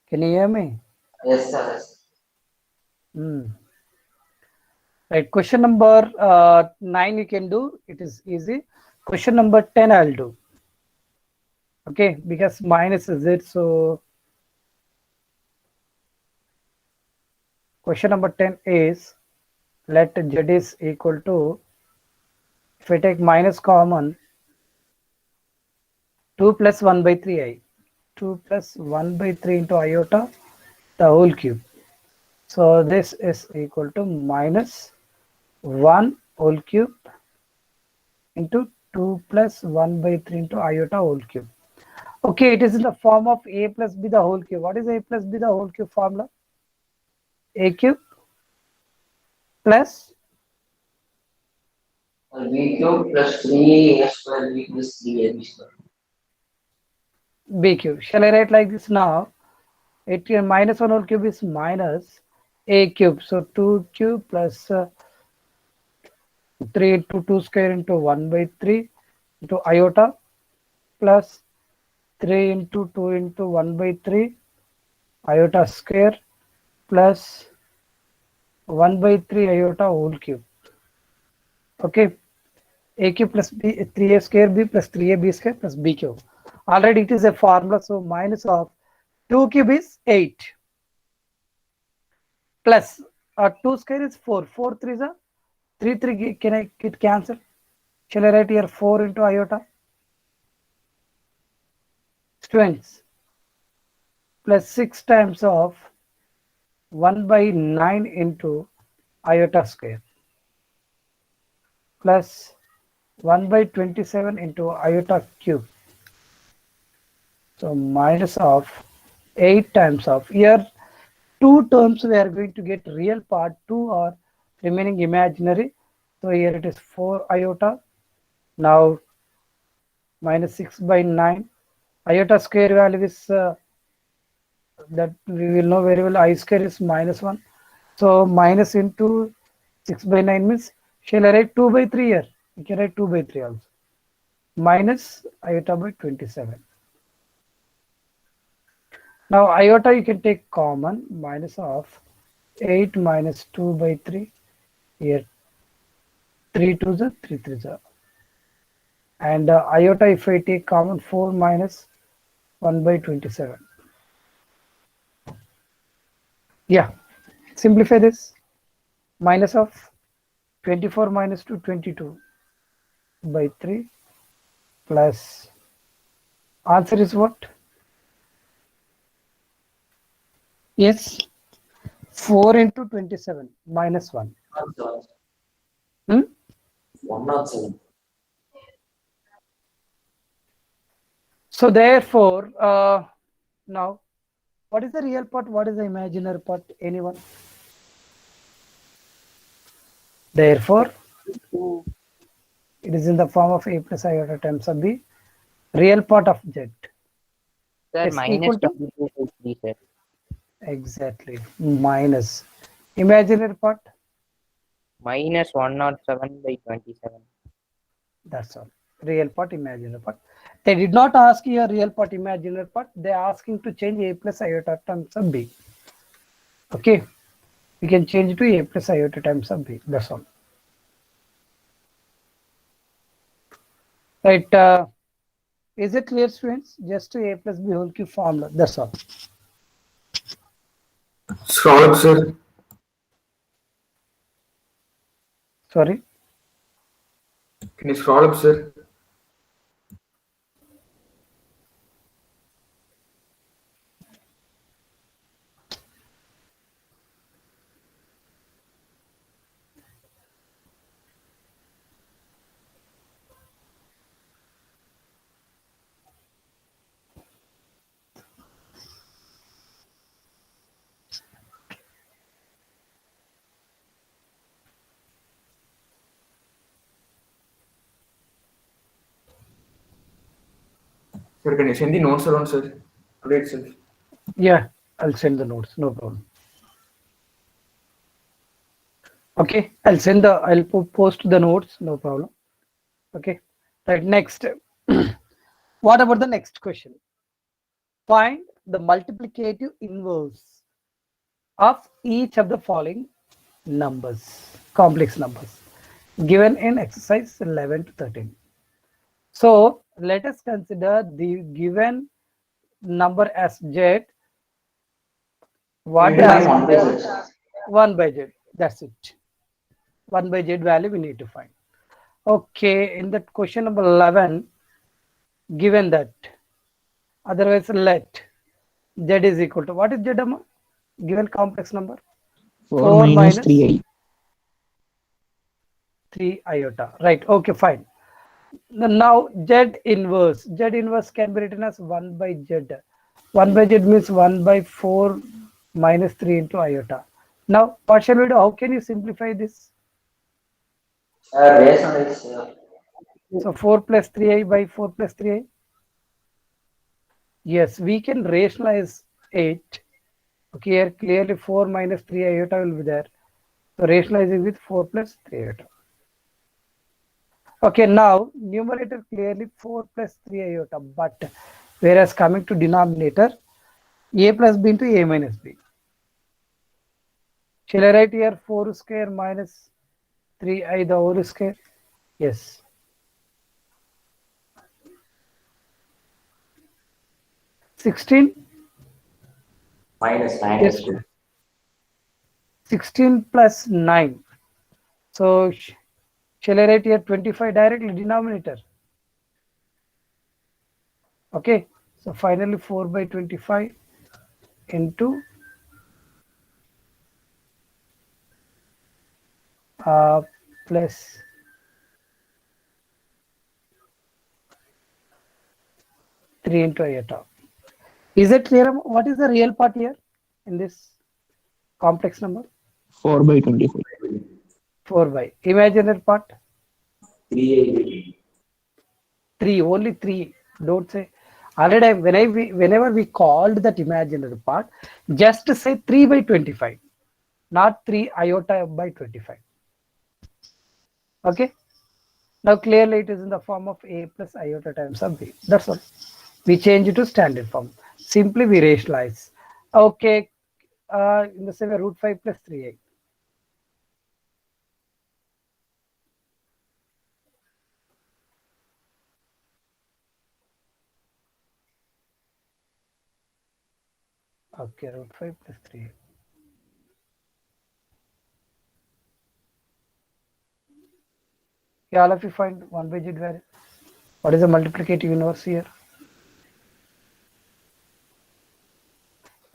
Can you hear me? Yes, sir. Yes. Right. Question number 9 you can do. It is easy. Question number 10 I'll do. Okay, because minus is it. So question number 10 is, let Z is equal to, if I take minus common, 2 plus 1 by 3i. 2 plus 1 by 3 into iota, the whole cube. So this is equal to minus 1 whole cube into 2 plus 1 by 3 into iota whole cube. Okay, it is in the form of a plus b the whole cube. What is a plus b the whole cube formula? A cube plus B cube plus 3 a square b plus 3ab square. b cube. Shall I write like this now? It minus 1 whole cube is minus a cube. So 2 cube plus 3 into 2 square into 1 by 3 into iota plus 3 into 2 into 1 by 3 iota square plus 1 by 3 iota whole cube. Okay, a cube plus b, 3a square b plus 3ab square plus b cube. Already it is a formula, so minus of 2 cube is 8 plus 2 square is 4. 4 3 is a 3 3, can I get cancel? Shall I write here 4 into iota? Students, plus 6 times of 1 by 9 into iota square plus 1 by 27 into iota cube. So minus of 8 times of, here 2 terms we are going to get real part, 2 are remaining imaginary. So here it is 4 iota. Now minus 6 by 9. Iota square value is that we will know very well. I square is minus 1. So minus into 6 by 9 means, shall I write 2 by 3 here? You can write 2 by 3 also. Minus iota by 27. Now iota you can take common, minus of 8 minus 2 by 3. Here 3 2 is 3 3 is. And iota if I take common, 4 minus 1 by 27. Yeah, simplify this. Minus of 24 minus 2, 22 by 3 plus, answer is what? Yes, 4 into 27 minus 1. Hmm? 107. So therefore, now, what is the real part? What is the imaginary part? Anyone? Therefore, it is in the form of a plus iota times of b. Real part of z Sir, is minus equal to, 22 by 3, sir. exactly, minus imaginary part. Minus 107 by 27. That's all. Real part, imaginary part. They did not ask you a real part, imaginary part. They are asking to change a plus iota times of b. Okay, we can change to a plus iota times of b. That's all. Right. Is it clear, students? Just to a plus b whole cube formula. That's all. Scroll up, sir. Sorry. Can you scroll up, sir? Sir, can you send the notes around, sir? Today itself. Yeah, I'll send the notes. No problem. Okay, I'll send the. I'll post the notes. No problem. Okay. Right. Next. What about the next question? Find the multiplicative inverse of each of the following numbers, complex numbers, given in exercise 11 to 13. So let us consider the given number as z. What We need to is find one by z. 1 by z? That's it. 1 by z value we need to find. Okay, in that question number 11, given that, otherwise let z is equal to, what is z, Amma? Given complex number? 4 4 minus minus 3i. 3 iota. Right, okay, fine. Now z inverse can be written as 1 by z. 1 by z means 1 by 4 minus 3 into iota. Now what shall we do? How can you simplify this? Rationalize. So 4 plus 3i by 4 plus 3i. Yes, we can rationalize it. Okay, here clearly 4 minus 3 iota will be there. So rationalizing with 4 plus 3 iota. Okay, now numerator clearly 4 plus 3 iota, but whereas coming to denominator, a plus b into a minus b. Shall I write here 4 square minus 3i the whole square? Yes. 16? Minus 9 Yes. is good. 16 plus 9. So shall I write here 25 directly denominator? Okay. So finally 4 by 25 into plus 3 into iota. Is it clear? What is the real part here in this complex number? 4 by 25. 4 by. Imaginary part? 3. 3. Only 3. Don't say. Already whenever we called that imaginary part, just say 3 by 25, not 3 iota by 25. Okay. Now clearly it is in the form of a plus iota times of b. That's all. We change it to standard form. Simply we rationalize. Okay. In the same way, root 5 plus 3a. Okay, root 5 plus 3a. Yeah, all of you find 1 by z value. What is the multiplicative inverse here?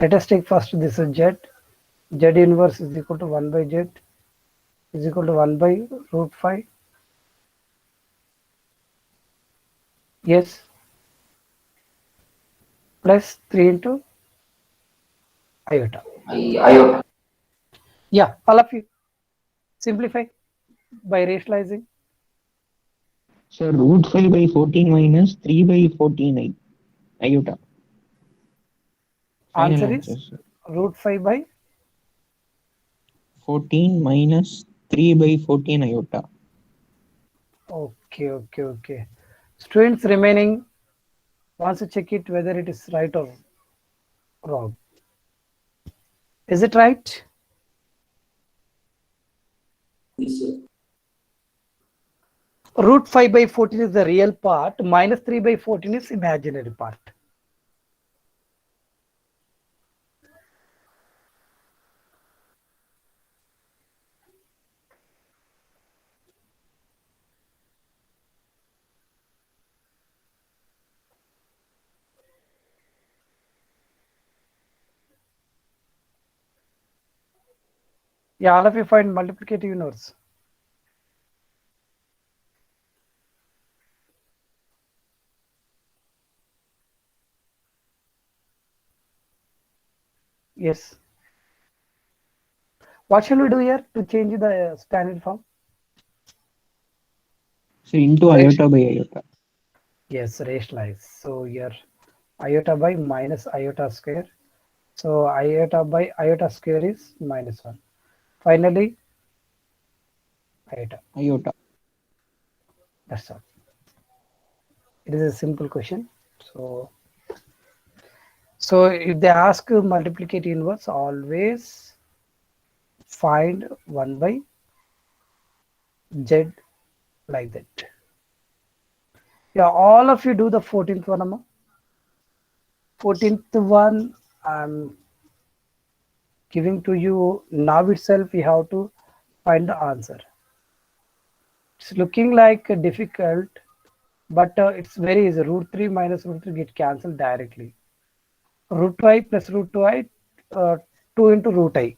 Let us take first this is z. Z inverse is equal to 1 by z is equal to 1 by root 5. Yes. Plus 3 into iota. Iota. Yeah, all of you simplify by rationalizing. So root 5 by 14 minus 3 by 14i. Iota. Final Answer answer, is sir. root 5 by 14 minus 3 by 14 iota. okay. Students remaining wants to check it whether it is right or wrong. Is it right? Root 5 by 14 is the real part, minus 3 by 14 is imaginary part. Yeah, all of you find multiplicative inverse. Yes. What shall we do here to change the standard form? So into iota by iota. Yes, rationalize. So here iota by minus iota square. So iota by iota square is minus 1. Finally, iota. Iota. That's all. It is a simple question. So So if they ask multiplicate inverse, always find 1 by z like that. Yeah, all of you do the 14th one. Amma. 14th one I'm giving to you now itself. We have to find the answer. It's looking like difficult, but it's very easy. Root 3 minus root 3 get cancelled directly. Root 2i plus root 2i, 2 into root I.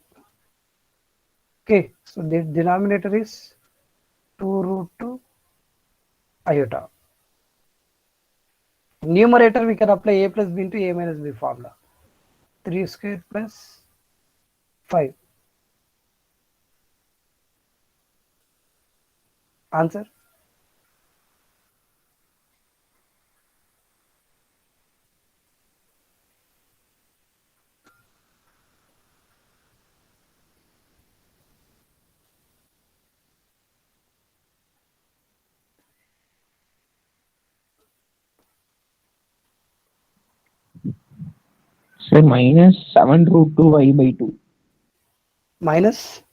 Okay, so the denominator is 2 root 2 iota. Numerator we can apply a plus b into a minus b formula. 3 square plus 5. Answer? Sir, minus 7 root 2 y by 2. Minus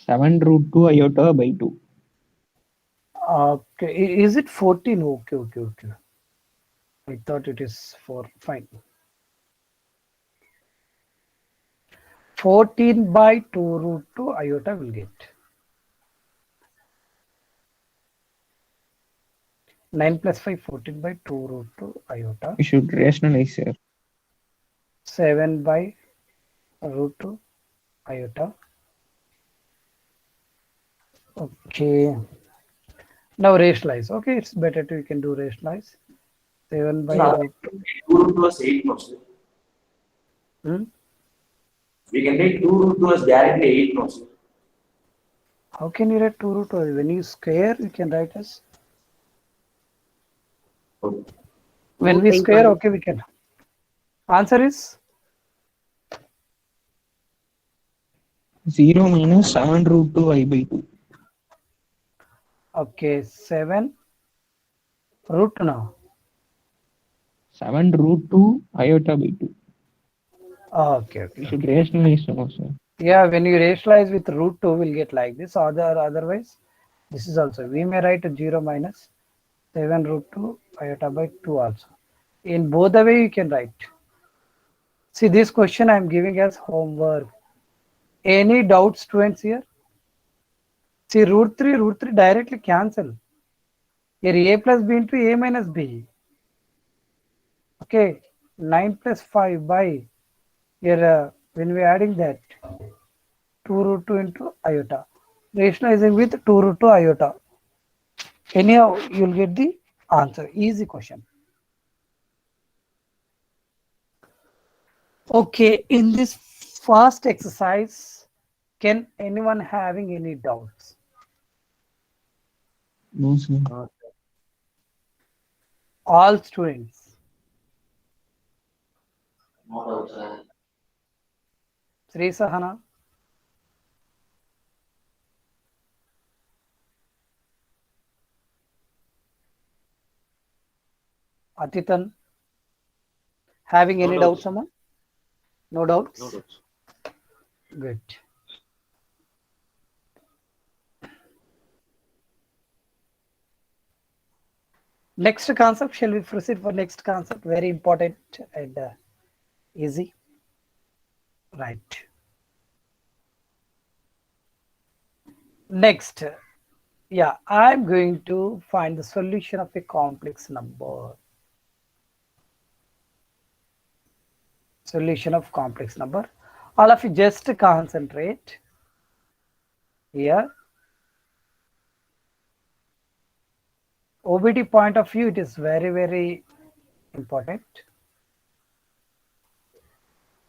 7 root 2 iota by 2. okay, is it 14? Okay. I thought it is 4. Fine. 14 by 2 root 2 iota will get 9 plus 5, 14 by 2 root 2 iota. We should rationalize, sir. 7 by root 2 iota. Okay. Now rationalize. Okay, it's better to you can do rationalize. 7 by Sir, root 2. 2 root 2 was 8 notes. Hmm? We can take 2 root 2 as directly 8 notes. How can you write 2 root 2? When you square, you can write as. When we square, okay, we can. Answer is 0 minus 7 root 2 y by 2. okay, 7 root now. 7 root 2 iota by 2. Okay. We should rationalize now, sir. Yeah, when you rationalize with root 2, we'll get like this. Otherwise, this is also. We may write 0 minus 7 root 2 iota by 2 also. In both the way, you can write. See, this question I'm giving as homework. Any doubts, students here? See, root 3 directly cancel. Here a plus b into a minus b. Okay, 9 plus 5 by here when we are adding that 2 root 2 into iota. Rationalizing with 2 root 2 iota. Anyhow, you'll get the answer. Easy question. Okay, in this first exercise, can anyone having any doubts? No, sir. All students. Not outside. Sri Sahana. Atitan. Having any doubts, someone? No doubts? No doubts. Good. Next concept, shall we proceed for next concept? Very important and easy. Right. Next, yeah, I'm going to find the solution of a complex number. Solution of complex number. All of you just concentrate here. OBD point of view, it is very important.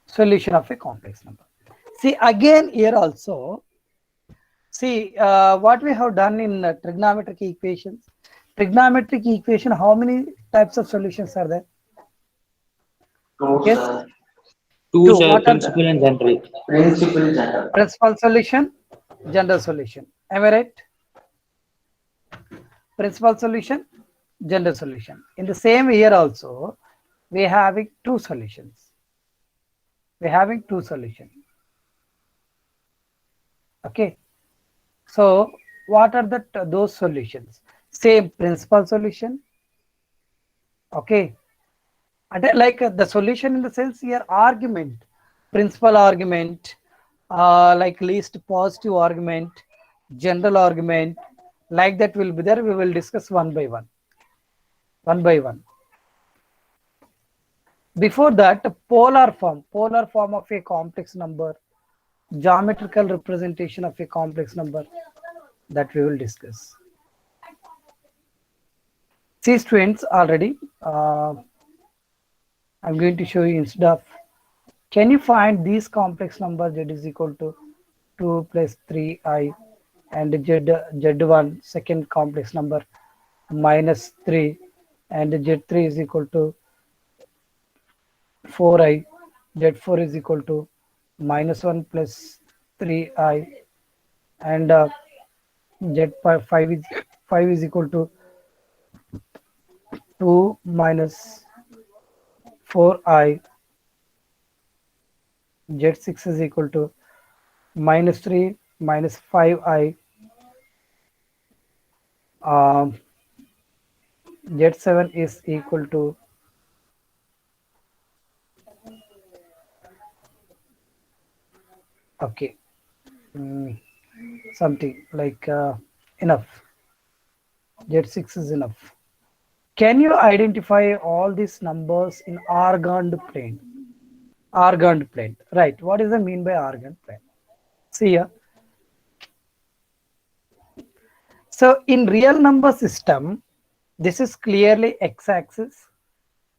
Solution of a complex number. See, again here also, see what we have done in trigonometric equations. Trigonometric equation, how many types of solutions are there? Yes. Two, sir, What are the principal and general. Principal general. principal solution, general solution? Am I right? Principal solution, general solution. In the same year also, we're having two solutions. We're having two solutions. Okay. So what are those solutions? Same principal solution. Okay. And like the solution in the sense here argument, principal argument, like least positive argument, general argument, like that will be there. We will discuss one by one. One by one. Before that, polar form of a complex number, geometrical representation of a complex number, that we will discuss. See students, already I'm going to show you instead of, can you find these complex numbers? Z is equal to 2 plus 3i and z1 second complex number minus 3 and z3 is equal to 4i, z4 is equal to minus 1 plus 3i and z5 is equal to 2 minus 4i, z6 is equal to minus 3 minus 5i, z7 is equal to okay, something like enough, z6 is enough. Can you identify all these numbers in organed plane? Organed plane, right? What does it mean by organed plane? See here. So in real number system, this is clearly x-axis.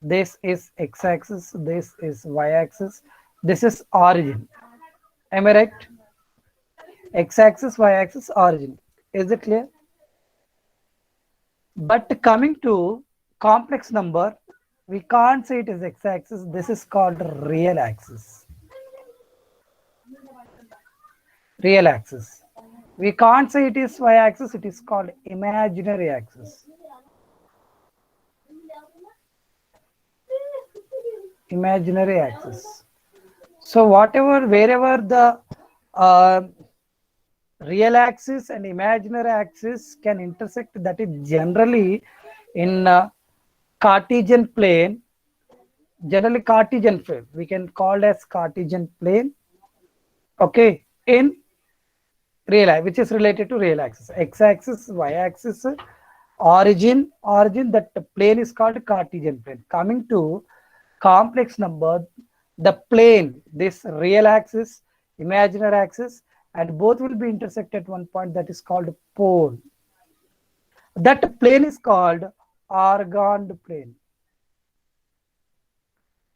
This is x-axis. This is y-axis. This is origin. Am I right? X-axis, y-axis, origin. Is it clear? But coming to complex number, we can't say it is x-axis. This is called real axis. Real axis. We can't say it is y-axis. It is called imaginary axis. Imaginary axis. So whatever, wherever the real axis and imaginary axis can intersect, that is generally in Cartesian plane. Generally Cartesian plane, we can call as Cartesian plane. Okay, in real, which is related to real axis, x-axis, y-axis, origin, that plane is called Cartesian plane. Coming to complex number, the plane, this real axis, imaginary axis, and both will be intersect at one point, that is called pole. That plane is called organed plane.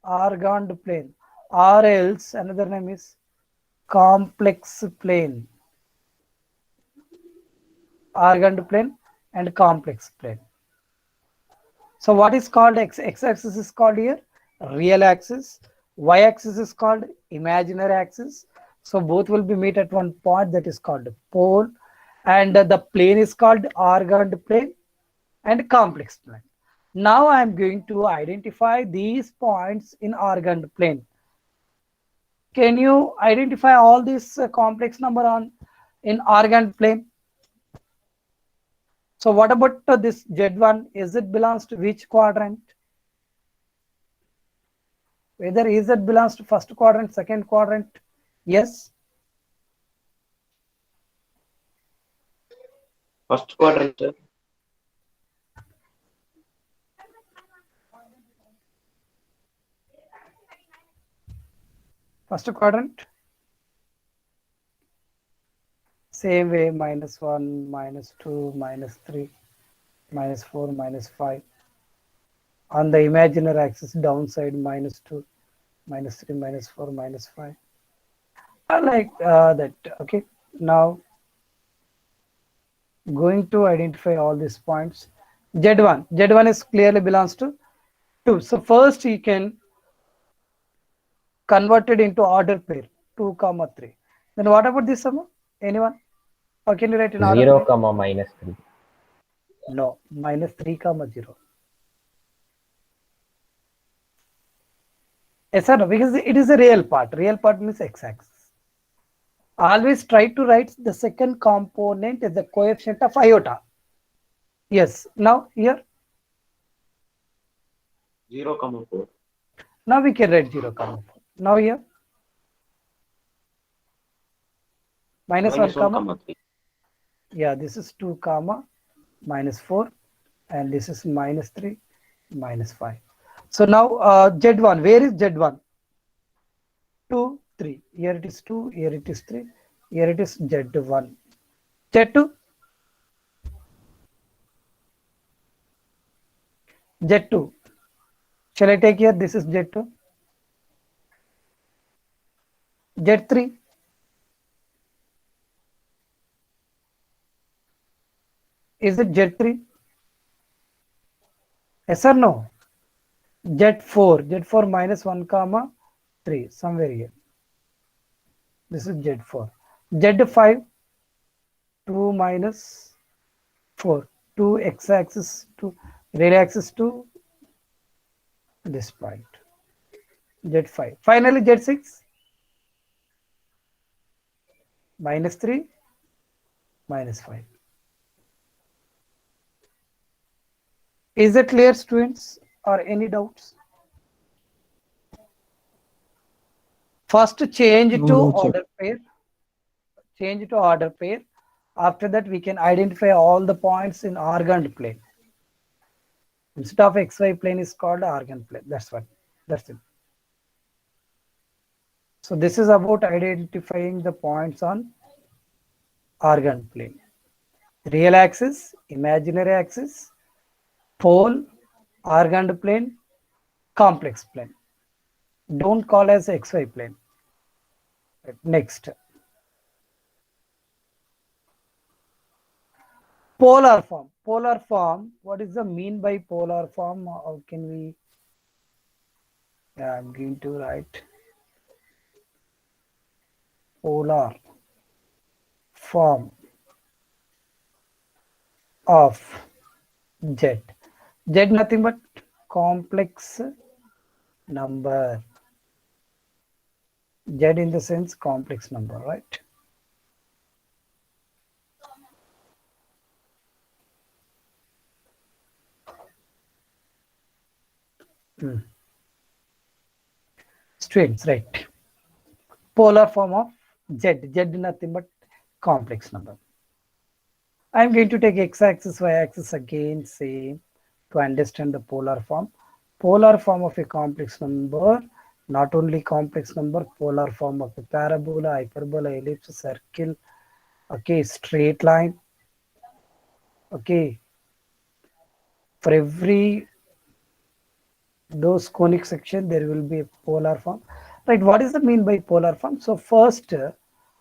Organed plane, or else another name is complex plane. Organed plane and complex plane. So what is called x-axis is called here real axis, y-axis is called imaginary axis. So both will be meet at one point, that is called pole, and the plane is called organed plane and complex plane. Now I am going to identify these points in organed plane. Can you identify all these complex number on in organed plane? So what about this Z1? Is it belongs to which quadrant? Whether is it belongs to first quadrant, second quadrant? Yes. First quadrant, sir. First quadrant. Same way, minus 1, minus 2, minus 3, minus 4, minus 5. On the imaginary axis, downside, minus 2, minus 3, minus 4, minus 5. I like that. Okay. Now, going to identify all these points. Z1 is clearly belongs to 2. So first you can convert it into order pair, 2, 3. Then what about this sum? Anyone? Or can you write in order 0, pair? comma minus 3. No, minus 3, 0. Yes or no? Because it is a real part. Real part means x-axis. Always try to write the second component as the coefficient of iota. Yes. Now here, 0, 4. now we can write 0, comma 4. Now here, minus 1, -1, comma. 3. Yeah, this is 2, comma, minus 4. And this is minus 3, minus 5. So now Z1, where is Z1? 2, 3. Here it is 2, here it is 3, here it is Z1. Z2, Z2. Shall I take here? This is Z2. Z3. Is it Z3? Yes or no? Z4. Z4 minus 1, comma 3. Somewhere here. This is Z4. Z5. 2 minus 4. 2 x-axis to real axis to this point. Z5. Finally, Z6. Minus 3, minus 5. Is it clear, students, or any doubts? First, change No to doubt, sir. order pair. Change to order pair. After that, we can identify all the points in argand plane. Instead of xy plane is called argand plane. That's what. That's it. So this is about identifying the points on argand plane. Real axis, imaginary axis, pole, argand plane, complex plane. Don't call as xy plane. Next, polar form. Polar form. What is the mean by polar form? How can we? I'm going to write polar form of Z. Z nothing but complex number. Z in the sense complex number, right? Students, right? Polar form of Z. Z nothing but complex number. I'm going to take x-axis, y-axis again, same, to understand the polar form. Polar form of a complex number, not only complex number, polar form of a parabola, hyperbola, ellipse, circle, okay, straight line, okay. For every those conic section, there will be a polar form, right? What is the mean by polar form? So first,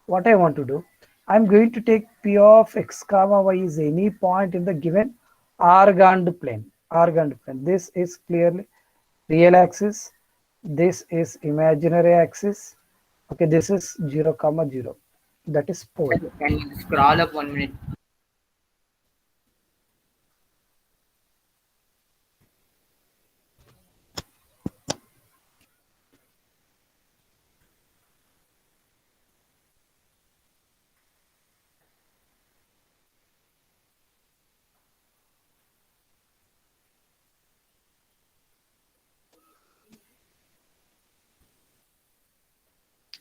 what I want to do, I'm going to take P of x comma y is any point in the given argand plane. Argand plane. This is clearly real axis. This is imaginary axis. Okay, this is 0, comma 0. That is pole. Can you scroll up 1 minute?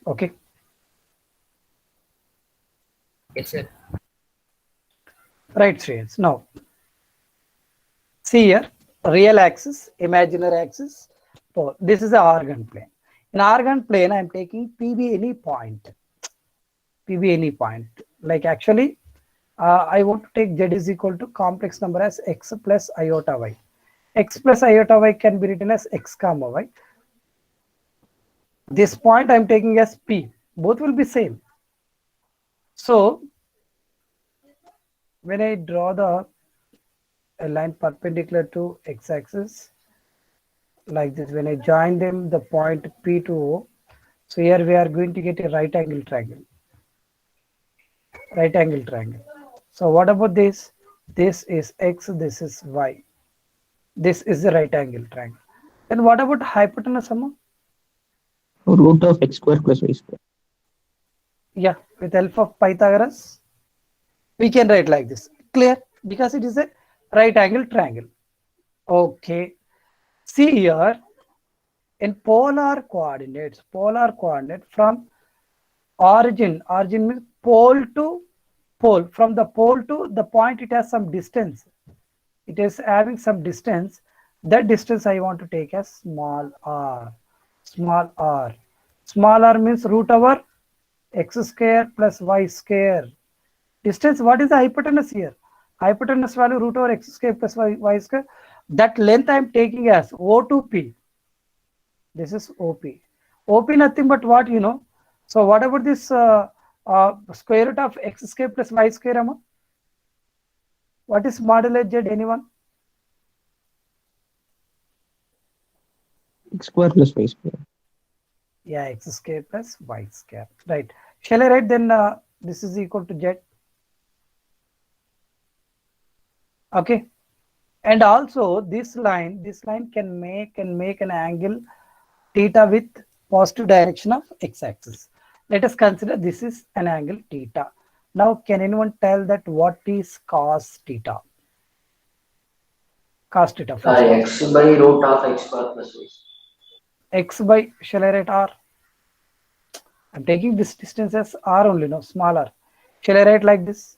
Okay. Yes, sir. Right, students. Now, see here, real axis, imaginary axis, pole. This is the argand plane. In argand plane, I am taking PB any point. PB any point. Like actually, I want to take Z is equal to complex number as x plus iota y. X plus iota y can be written as x comma y. This point I am taking as P. Both will be same. So when I draw a line perpendicular to x-axis like this, when I join them, the point P to O. So here we are going to get a right angle triangle. Right angle triangle. So what about this? This is x, this is y. This is the right angle triangle. Then what about hypotenuse sum? Root of x square plus y square. Yeah, with help of Pythagoras, we can write like this. Clear? Because it is a right angle triangle. Okay. See here, in polar coordinate from origin means pole to pole. From the pole to the point, it has some distance. It is having some distance. That distance I want to take as small r. Small r. Small r means root over x square plus y square. Distance, what is the hypotenuse here? Hypotenuse value root over x square plus y square. That length I am taking as O to P. This is OP. OP nothing but what you know. So what about this square root of x square plus y square? Amma? What is modulo Z? Anyone? X square plus y square. Yeah, x square plus y square. Right. Shall I write then this is equal to Z? Okay. And also this line can make an angle theta with positive direction of x-axis. Let us consider this is an angle theta. Now, can anyone tell that what is cos theta? Cos theta first. X by root of x square plus y. X by, shall I write r? I'm taking this distance as r only, no, smaller. Shall I write like this?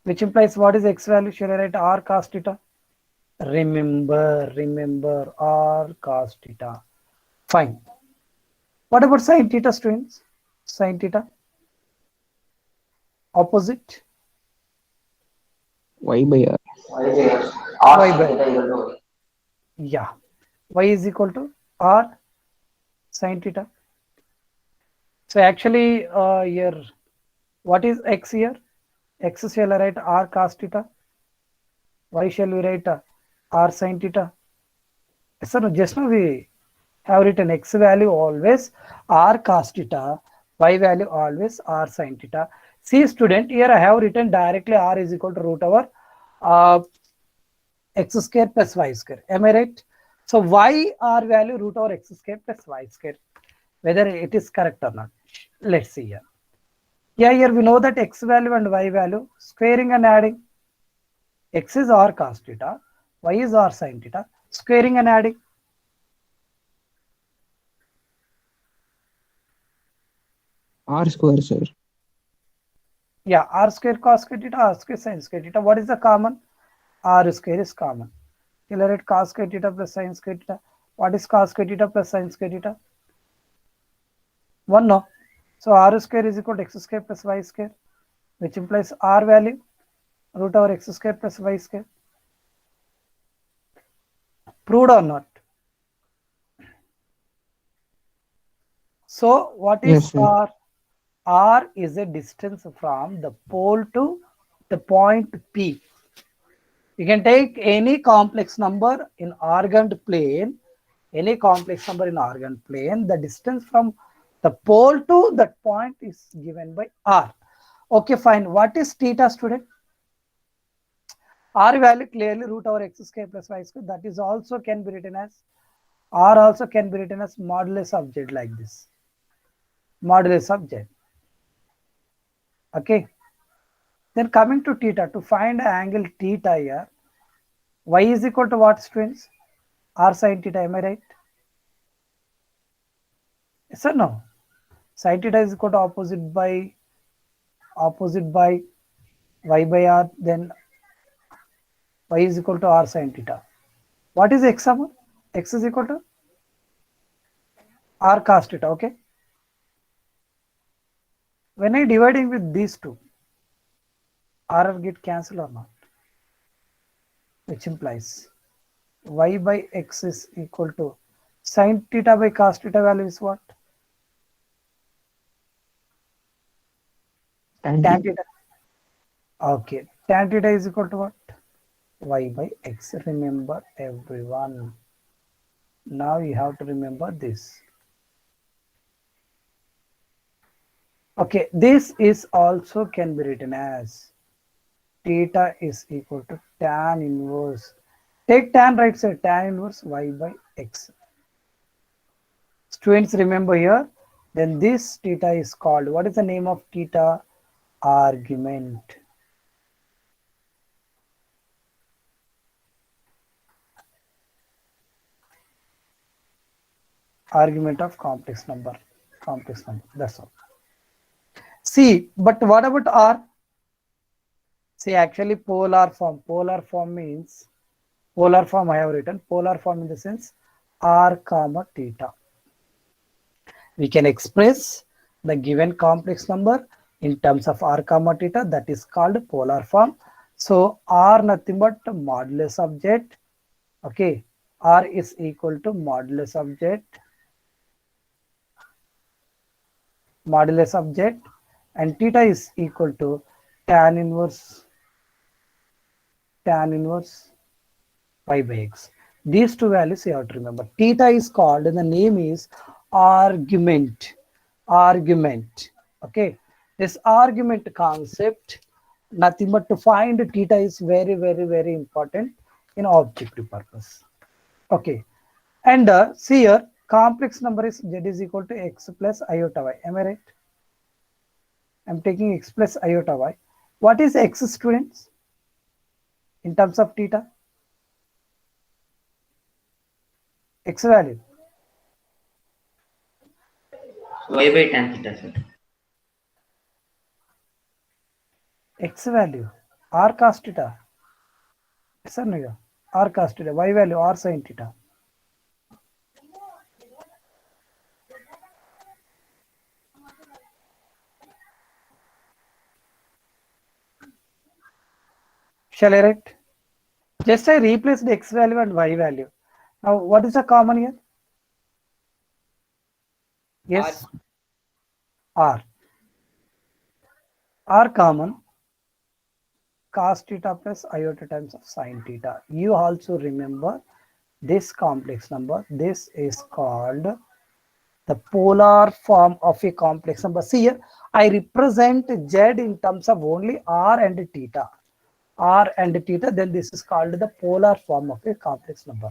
Which implies what is x value? Shall I write r cos theta? Remember r cos theta. Fine. What about sin theta, students? Sin theta? Opposite? Y by r. Y by r. R Y sin by, theta equal to y. yeah. Y is equal to r sin theta. So actually here, what is x here? X shall I write r cos theta? Y shall we write r sin theta? So no, just now we have written x value always r cos theta, y value always r sin theta. See student, here I have written directly r is equal to root over x square plus y square. Am I right? So y r value root over x square plus y square. Whether it is correct or not. Let's see here. Yeah, here we know that x value and y value, squaring and adding. X is r cos theta, y is r sin theta, squaring and adding. R square, sir. Yeah, r square cos square theta, r square sin square theta. What is the common? R square is common. You'll write cos square theta plus sin square theta. What is cos square theta plus sin square theta? 1, no. So r square is equal to x square plus y square, which implies r value root over x square plus y square. Proved or not? So what is Yes, sir. r? R is a distance from the pole to the point P. You can take any complex number in argand plane, the distance from the pole to that point is given by R. Okay, fine. What is theta, student? R value clearly root over x square plus y square. That is also can be written as, R also can be written as modulus of Z like this. Modulus of Z. Okay. Then coming to theta, to find angle theta here, y is equal to what, students? R sin theta, am I right? Yes or no? Sin theta is equal to opposite by y by r, then y is equal to r sin theta. What is x sum? X is equal to r cos theta, okay? When I dividing with these two, r get cancelled or not? Which implies y by x is equal to sin theta by cos theta value is what? Tan Tan theta. theta. Okay, tan theta is equal to what? Y by x. Remember everyone. Now you have to remember this. Okay, this is also can be written as theta is equal to tan inverse. Take tan right side, tan inverse y by x. Students remember here, then this theta is called, what is the name of theta? Argument. Argument of complex number. Complex number. That's all. See, but what about R? See, actually polar form. Polar form means, polar form I have written. Polar form in the sense R comma theta. We can express the given complex number in terms of R comma theta, that is called polar form. So R nothing but modulus of z. Okay, R is equal to modulus of z, modulus of z, and theta is equal to tan inverse y by x. These two values you have to remember. Theta is called, and the name is argument. Argument. Okay. This argument concept, nothing but to find theta is very, very, very important in objective purpose. Okay. And see here, complex number is z is equal to x plus iota y. Am I right? I'm taking x plus iota y. What is x, students, in terms of theta? X value. Y by tan theta, sir. X value. R cos theta. Yes or no? R cos theta. Y value R sin theta. Shall I write? Just I replace the x value and y value. Now, what is the common here? Yes, R. R common, cos theta plus iota times of sin theta. You also remember this complex number. This is called the polar form of a complex number. See here, I represent z in terms of only R and theta. R and theta, then this is called the polar form of a complex number.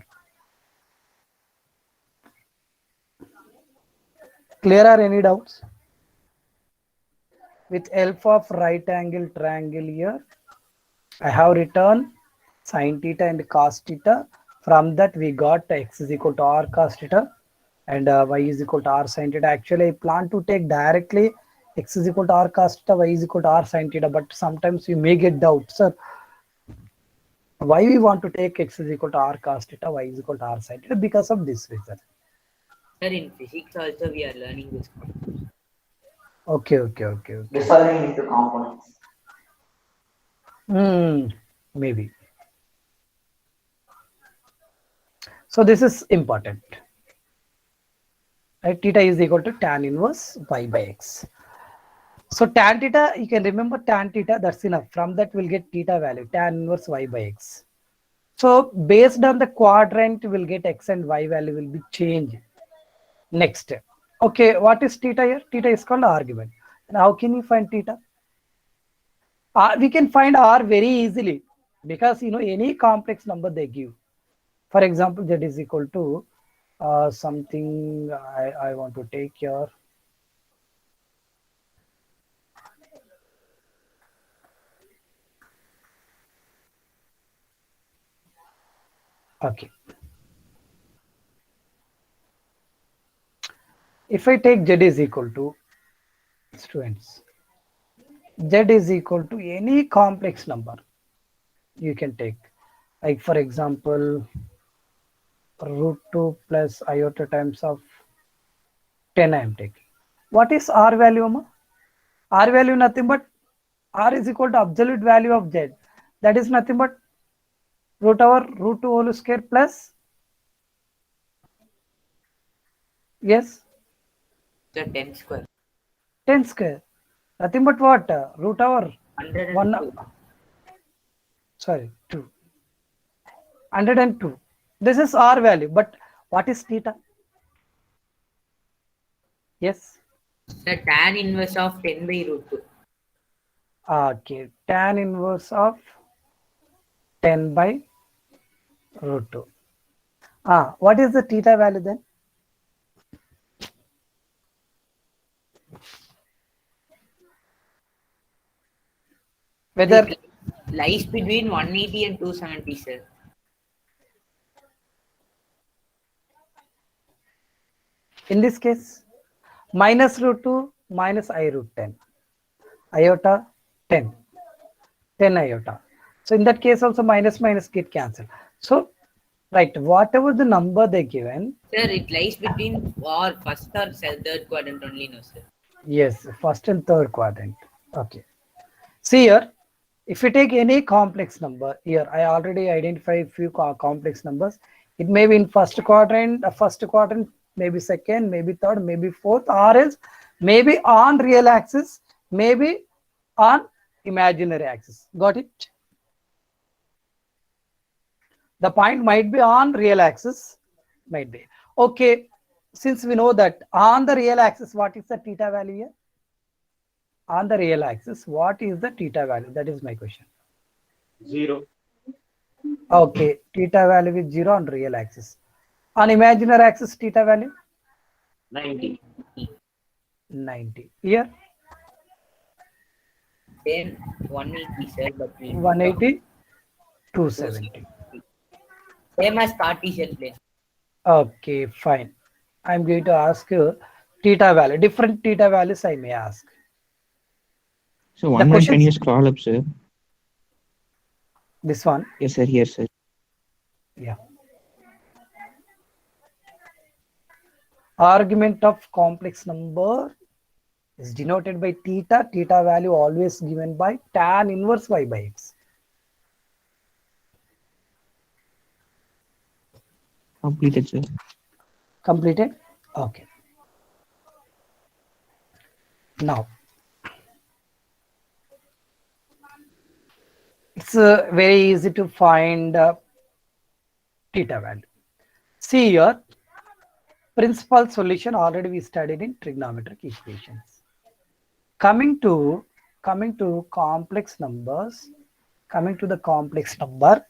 Clear or any doubts? With help of right angle triangle here, I have written sin theta and cos theta. From that we got x is equal to r cos theta and y is equal to r sin theta. Actually, I plan to take directly x is equal to r cos theta, y is equal to r sin theta, but sometimes you may get doubt, sir. Why we want to take x is equal to r cos theta, y is equal to r sin theta? Because of this reason. Sir, in physics also we are learning this concept. Okay. Differing into components. Maybe. So this is important. Right? Theta is equal to tan inverse y by x. So tan theta, you can remember tan theta, that's enough. From that we'll get theta value, tan inverse y by x. So based on the quadrant, we'll get x and y value will be changed. Next. Okay, what is theta here? Theta is called argument. And how can you find theta? We can find r very easily because any complex number they give. For example, z is equal to something I want to take here. Okay. If I take z is equal to, students, z is equal to any complex number you can take. Like for example, root 2 plus iota times of 10 I am taking. What is R value, Amma? R value nothing but R is equal to absolute value of Z. That is nothing but root over root 2 whole square plus, yes, Sir, 10 square. 10 square. Nothing but what? Root over 102. Sorry, 2. 102. This is R value, but what is theta? Yes. Sir, tan inverse of 10 by root 2. Okay, tan inverse of 10 by root 2. What is the theta value then? Whether It lies between 180 and 270, sir. in this case, minus root 2 minus I root 10, iota 10, 10 iota. So in that case also minus minus get cancelled. So right, whatever the number they given, Sir, it lies between or first or third quadrant only, no, sir. yes, first and third quadrant. Okay. See here, if you take any complex number, here I already identified few complex numbers. It may be in first quadrant, maybe second, maybe third, maybe fourth, or else maybe on real axis, maybe on imaginary axis. Got it? The point might be on real axis, might be. Okay, since we know that on the real axis, what is the theta value here? On the real axis, what is the theta value? That is my question. 0. Okay, theta value is 0 on real axis. On imaginary axis, theta value 90. 90. Here Same 180, sir, but we 180, 270. same as Cartesian plane. Okay, fine. I'm going to ask you theta value. Different theta values I may ask. So one more, can questions- you scroll up, sir? This one, Yes, sir. Here, sir. yeah. Argument of complex number is denoted by theta. Theta value always given by tan inverse y by x. Completed, sir. Completed? Okay. Now, it's very easy to find theta value. See here, principal solution already we studied in trigonometric equations. Coming to complex numbers, coming to the complex number,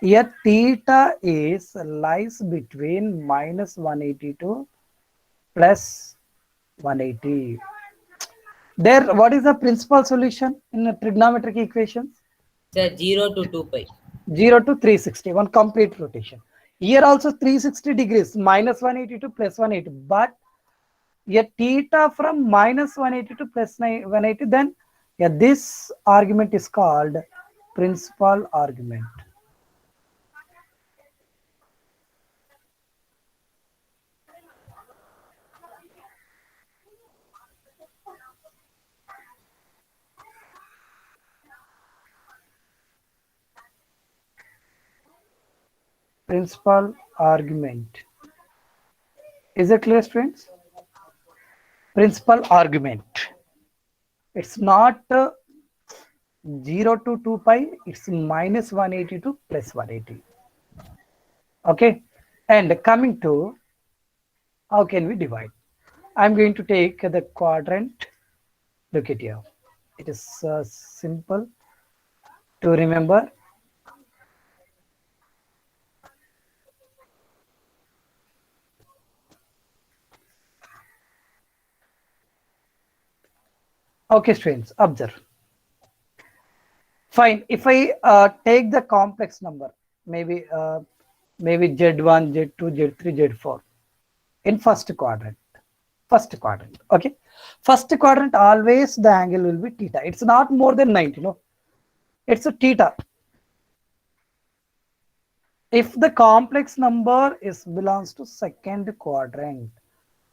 here theta is lies between minus 182 plus 180. There, what is the principal solution in the trigonometric equations? Sir, 0 to 2 pi. 0 to 360, one complete rotation. Here also 360 degrees, minus 182 plus 180. But a theta from minus 180 to plus 180, then yeah, this argument is called principal argument. Principal argument. Is it clear, students? Principal argument. It's not 0 to 2 pi, it's minus 182 plus 180. Okay, and coming to how can we divide? I'm going to take the quadrant. Look at here. It is simple to remember. Okay, students, observe. Fine. If I take the complex number, maybe Z1, Z2, Z3, Z4 in first quadrant. First quadrant. Okay. First quadrant, always the angle will be theta. It's not more than 90. No, it's a theta. If the complex number is belongs to second quadrant,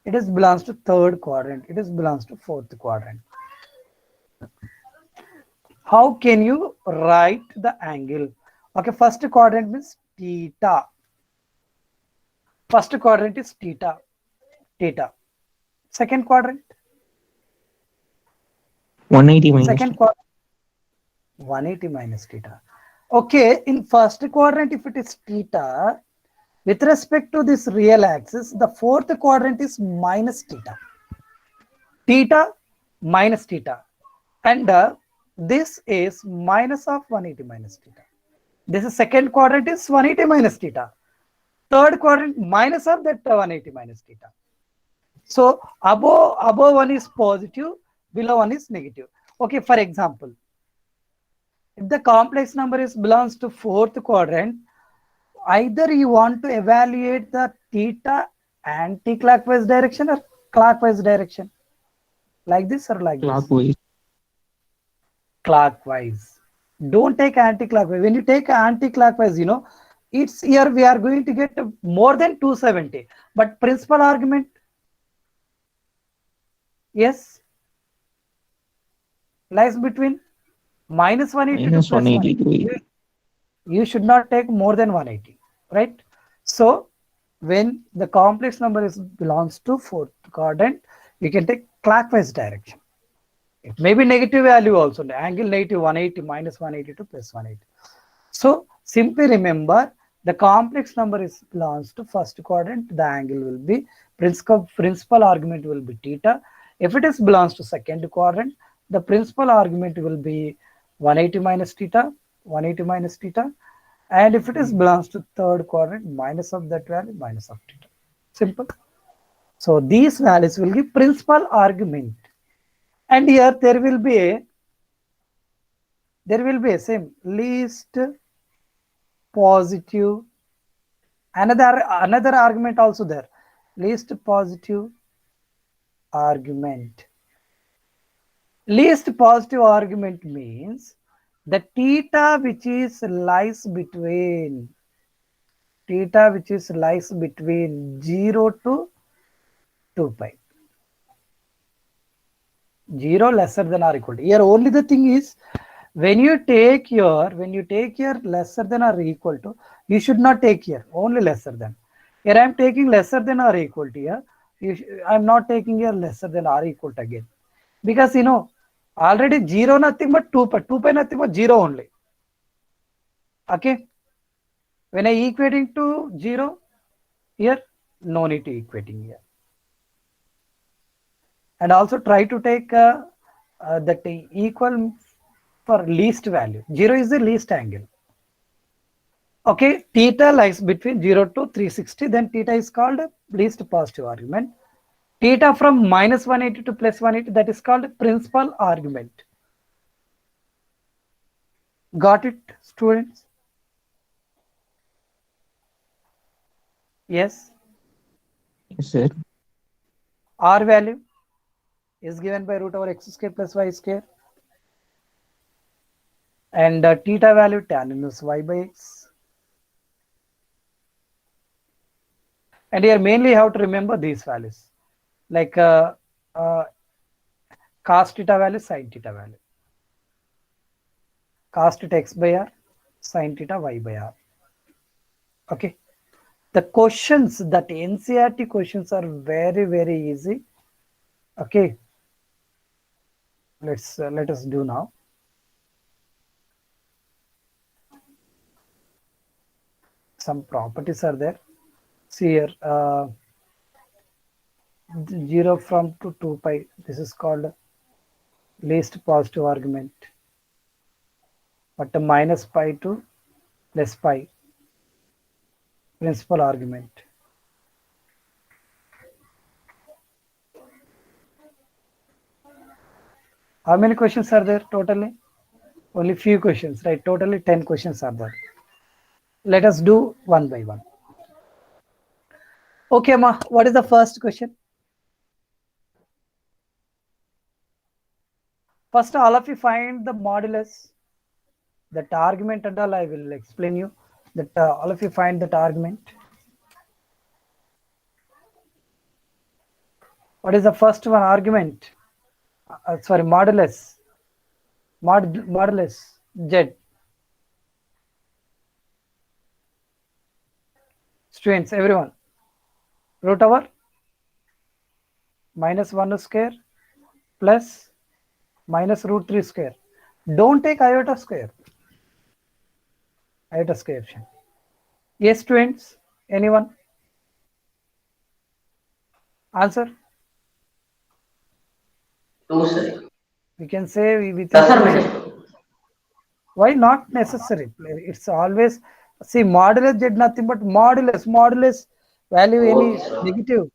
it is belongs to third quadrant, it is belongs to fourth quadrant. How can you write the angle? Okay, first quadrant means theta. First quadrant is theta. Theta. Second quadrant? 180 minus. Second quadrant? 180 minus theta. Okay, in first quadrant, if it is theta, with respect to this real axis, the fourth quadrant is minus theta. Theta minus theta. And this is minus of 180 minus theta. This is second quadrant is 180 minus theta. Third quadrant minus of that 180 minus theta. So above one is positive, below one is negative. Okay, for example, If the complex number is belongs to fourth quadrant, either you want to evaluate the theta anti-clockwise direction or clockwise direction, like this or like this. Clockwise. Clockwise. Don't take anti-clockwise. When you take anti-clockwise, it's here we are going to get more than 270. But principal argument, yes, lies between minus 180 to Minus plus 180 180. to 80. You should not take more than 180, right? So when the complex number is belongs to fourth quadrant, you can take clockwise direction. It may be negative value also, the angle negative 180 minus 180 to plus 180. So simply remember, the complex number is belongs to first quadrant, the angle will be principal argument will be theta. If it is belongs to second quadrant, the principal argument will be 180 minus theta, 180 minus theta. And if it is belongs to third quadrant, minus of that value, minus of theta. Simple. So these values will give principal argument. And here there will be a same least positive, another argument also there, least positive argument. Least positive argument means the theta which is lies between 0 to 2 pi. 0 lesser than or equal to. Here only the thing is, when you take your lesser than or equal to, you should not take here only lesser than. Here I am taking lesser than or equal to here. I am not taking here lesser than or equal to again, because already 0 nothing but 2 pi, 2 pi nothing but 0 only. Okay, when I equating to 0 here, no need to equating here. And also try to take that equal for least value. 0 is the least angle. Okay, theta lies between 0 to 360, then theta is called least positive argument. Theta from minus 180 to plus 180, that is called principal argument. Got it, students? Yes. Yes, sir. R value is given by root over x square plus y square. And theta value tan inverse y by x. And here mainly you have to remember these values, like cos theta value, sin theta value. Cos theta x by r, sin theta y by r. Okay. The questions, that NCERT questions are very, very easy. Okay. Let us do now. Some properties are there. See here, 0 from to 2 pi. This is called least positive argument. But minus pi to plus pi, principal argument. How many questions are there totally? Only few questions, right? Totally 10 questions are there. Let us do one by one. Okay, Ma, what is the first question? First, all of you find the modulus, that argument and all I will explain you. That all of you find that argument. What is the first one? Argument. Sorry, modulus. Modulus Z. Students, everyone. Root over minus 1 square plus minus root 3 square. Don't take iota square. Iota square. Yes, students. Anyone? Answer. Two, sir. We can say within 2 Affirmative. seconds. Why not necessary? It's always, see, modulus Z nothing but modulus value any Okay, sir. negative.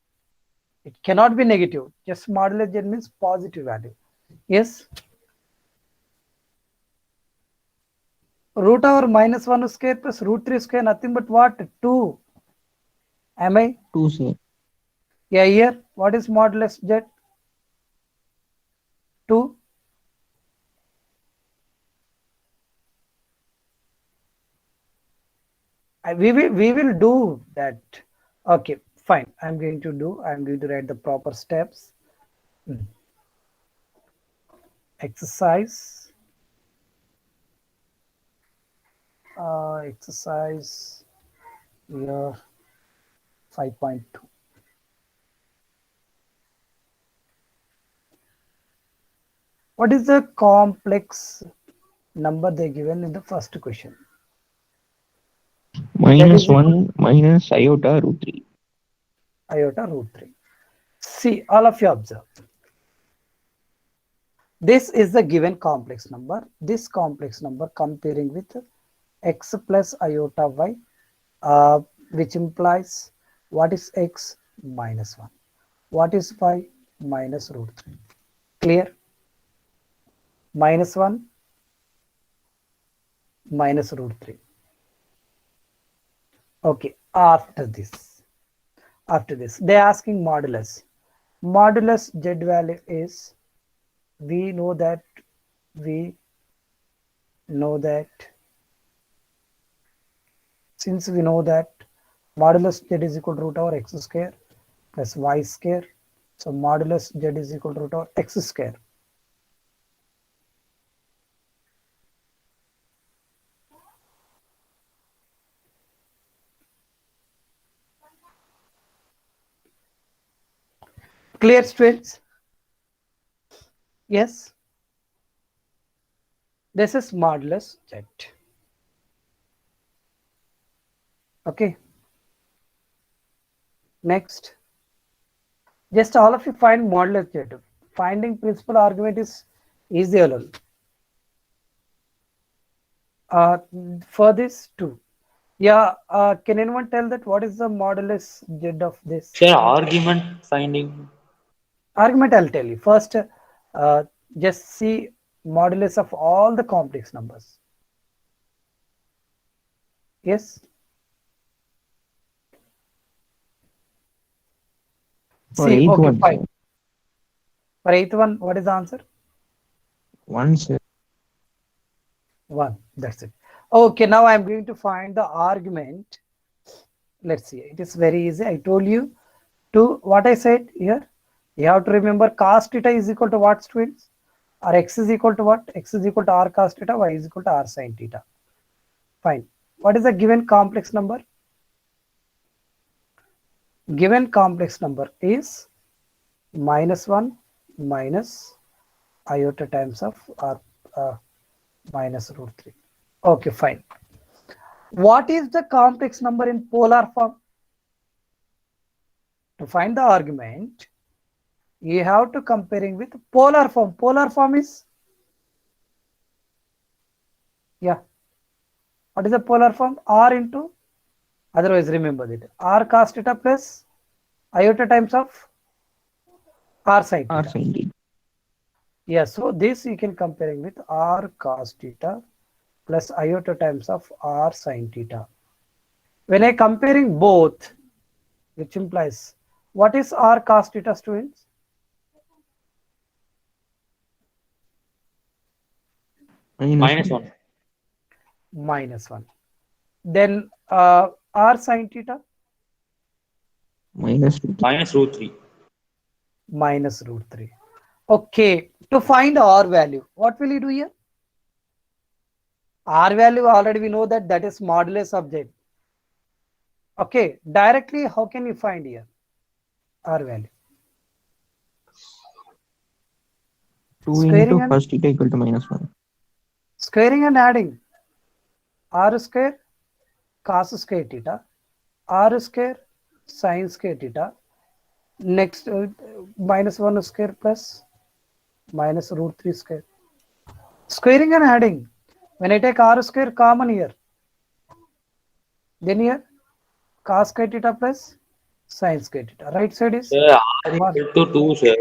It cannot be negative. Just modulus Z means positive value. Yes. Root over minus 1 square plus root 3 square, nothing but what? 2. Am I? 2, sir. Yeah, here, what is modulus z? 2. We will do that. Okay, fine. I'm going to write the proper steps. Exercise. Exercise here 5.2. What is the complex number they given in the first question? Minus equal 1 minus iota root 3. Iota root 3. See, all of you observe. This is the given complex number. This complex number comparing with x plus iota y, which implies what is x? Minus 1. What is y? Minus root 3. Clear? Minus 1 minus root 3. Okay, after this, they are asking modulus. Modulus z value is, we know that since we know that modulus z is equal to root over x square plus y square, so modulus z is equal to root over x square. Clear, students? Yes. This is modulus z. Okay. Next. Just all of you find modulus z. Finding principal argument is easy alone. For this too. Yeah, can anyone tell that what is the modulus z of this? Sir, argument finding. Argument I'll tell you. First, just see modulus of all the complex numbers. Yes? For See, eighth okay, one, fine. sir. For eighth one, what is the answer? 1, sir. 1. That's it. Okay, now I'm going to find the argument. Let's see. It is very easy. I told you to what I said here. You have to remember cos theta is equal to what, students? Or x is equal to what? X is equal to r cos theta, y is equal to r sin theta. Fine. What is the given complex number? Given complex number is minus 1 minus iota times of r minus root 3. Okay, fine. What is the complex number in polar form? To find the argument, you have to comparing with polar form. Polar form is, yeah, what is the polar form? R into, otherwise remember that, r cos theta plus iota times of r sin R theta. sin theta. Yeah, so this you can comparing with r cos theta plus iota times of r sin theta. When I comparing both, which implies, what is r cos theta, students? Minus 1. Minus 1. Then r sin theta? Minus root 3. Minus root 3. Minus root 3. Okay, to find r value, what will you do here? R value already we know that is modulus of z. Okay, directly how can you find here R value? 2 Squaring into and cos theta equal to minus 1. squaring and adding r square cos square theta, r square sin square theta, next minus 1 square plus minus root 3 square. Squaring and adding, when I take r square common here, then here cos square theta plus sin square theta. Right side is Sir, R 1. equal to 2, sir.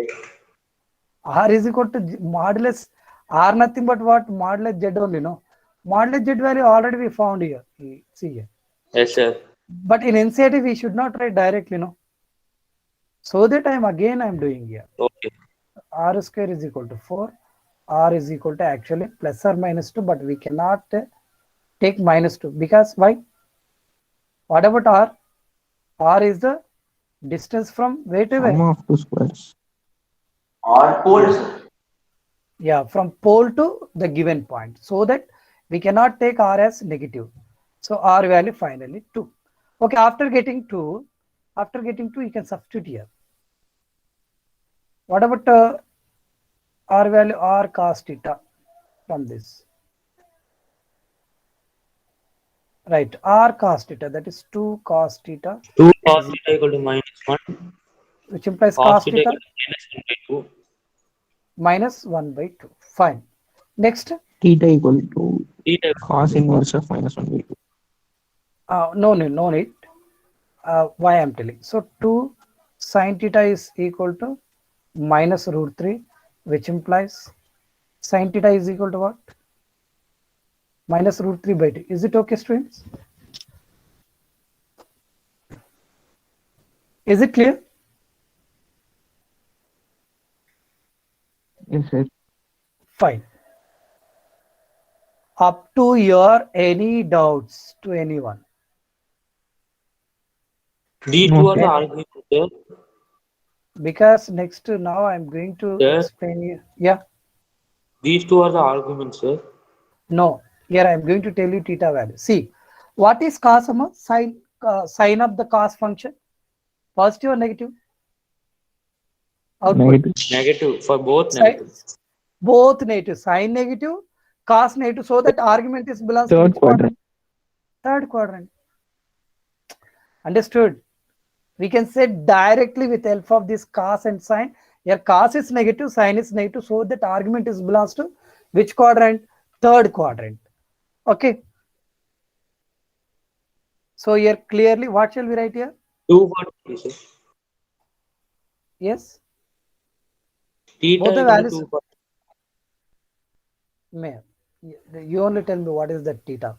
R is equal to modulus, R nothing but what? Modulus Z only, no? Modulus Z value already we found here. See here. Yes, sir. But in NCERT we should not write directly, no. So that I'm doing here. Okay. R square is equal to 4. R is equal to actually plus or minus 2, but we cannot take minus 2 because why? What about R? R is the distance from where to Sum where? of two squares. Or pole, sir. Yeah, from pole to the given point. So that we cannot take R as negative. So R value finally 2. Okay, after getting 2, you can substitute here. What about R value? R cos theta from this. Right, R cos theta, that is 2 cos theta, 2 cos theta equal to -1. which implies Cos cos theta theta equal to -1/2. minus 1 by 2. Fine. Next, Theta equal to Theta cos inverse of -1/2. no need. Why I'm telling. So 2 sin theta is equal to minus root 3, which implies sin theta is equal to what? Minus root 3 by 2. Is it okay, students? Is it clear? Yes, sir. Fine. Up to here, any doubts to anyone? These No, two are the sir. arguments, sir. Because next now I'm going to Sir, explain you. Yeah, these two are the arguments, sir. no. Here I'm going to tell you theta value. See, what is cos amma? Sine of the cos function? Positive or negative? Output. Negative. Negative for both Sine, negative. both negative. Sine negative, cos negative. So that argument is belongs to Third which quadrant? quadrant. Third quadrant. Understood? We can say directly with help of this cos and sine. Here cos is negative, sine is negative. So that argument is belongs to which quadrant? Third quadrant. Okay. So here clearly, what shall we write here? 240, sir. Yes. Theta Both the equal to values. 240. May you only tell me what is the theta.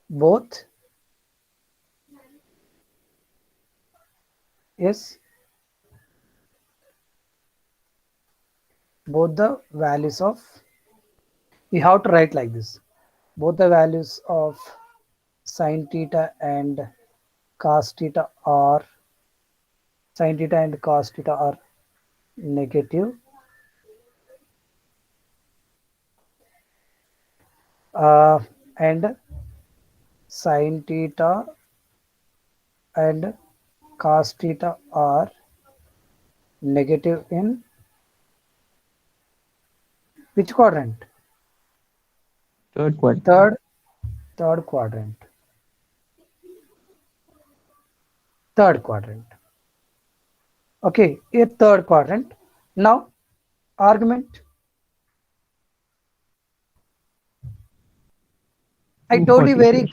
Both. Yes. Both the values of. We have to write like this. Both the values of sine theta and cos theta are negative. And sine theta and cos theta are negative in which quadrant? Third quadrant. Third quadrant. Third quadrant. Okay, a third quadrant. Now, argument. I told you 240, very sir.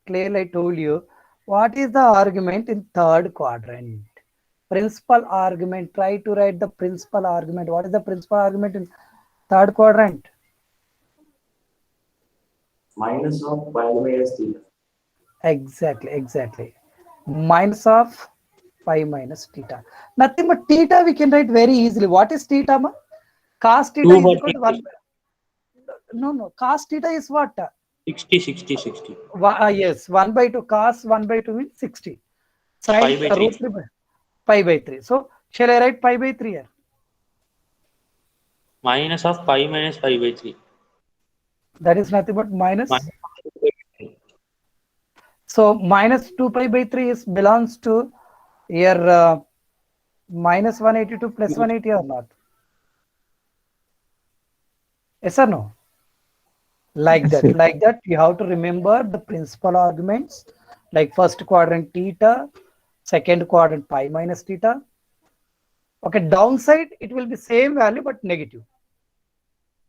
clearly. I told you what is the argument in third quadrant. Principal argument. Try to write the principal argument. What is the principal argument in third quadrant? Minus of pi minus theta. Exactly. Minus of pi minus theta. Nothing but theta we can write very easily. What is theta? Ma? Cos theta is equal 240, to 1. No. Cos theta is what? 60. Yes, 1 by 2. Cos 1 by 2 means 60. Pi Sine by 3. root 3 by pi by 3. So, shall I write pi by 3 here? Minus of pi minus pi by 3. That is nothing but minus. Minus of pi by 3. So, minus 2 pi by 3 is belongs to here minus 182 plus 180 or not? Yes or no? Yes, sir. Like that, you have to remember the principal arguments like first quadrant theta, second quadrant pi minus theta. Okay, downside it will be same value but negative.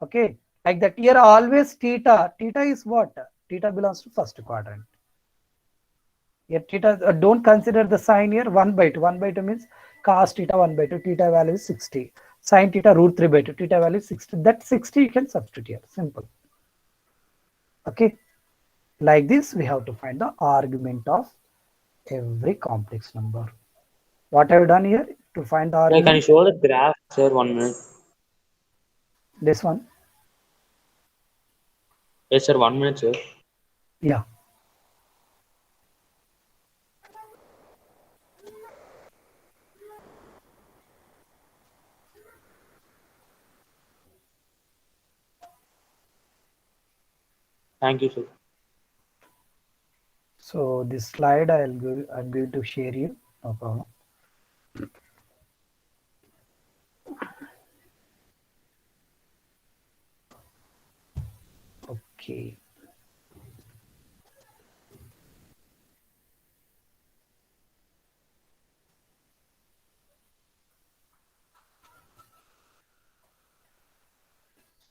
Okay, like that. Here always theta is what? Theta belongs to first quadrant. Here theta, don't consider the sign here 1 by 2. 1 by 2 means cos theta 1 by 2. Theta value is 60. Sine theta root 3 by 2. Theta value is 60. That 60 you can substitute here. Simple. Okay. Like this, we have to find the argument of every complex number. What I've done here to find the Sir, can you argument? show the graph, sir? 1 minute. This one. Yes, sir. 1 minute, sir. Yeah. Thank you, sir. So this slide I'm going to share you. No problem. Okay.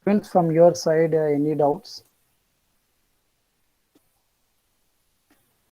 Students from your side, any doubts?